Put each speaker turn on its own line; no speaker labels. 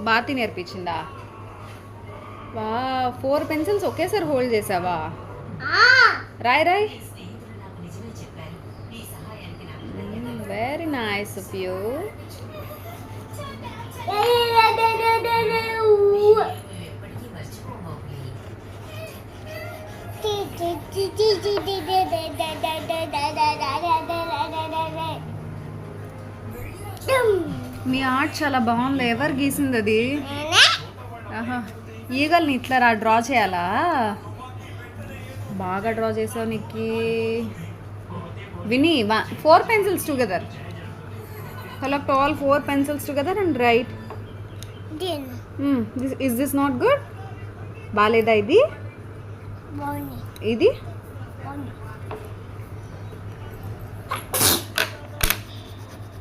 భారతి నేర్పించిందా? వా 4 పెన్సిల్స్ ఒకేసారి హోల్డ్ చేసావా? రాయ్ రాయ్. Very nice of you. మీ ఆర్ట్ చాలా బాగుంది. ఎవరు గీసింది అది? ఆహా, ఈగల్ని ఇట్లా డ్రా చేయాలా? బాగా డ్రా చేసావు నిక్కి. విని 4 pencils together. Collect all 4 pencils together and write. Is this not good? బాలేదా ఇది? ఇది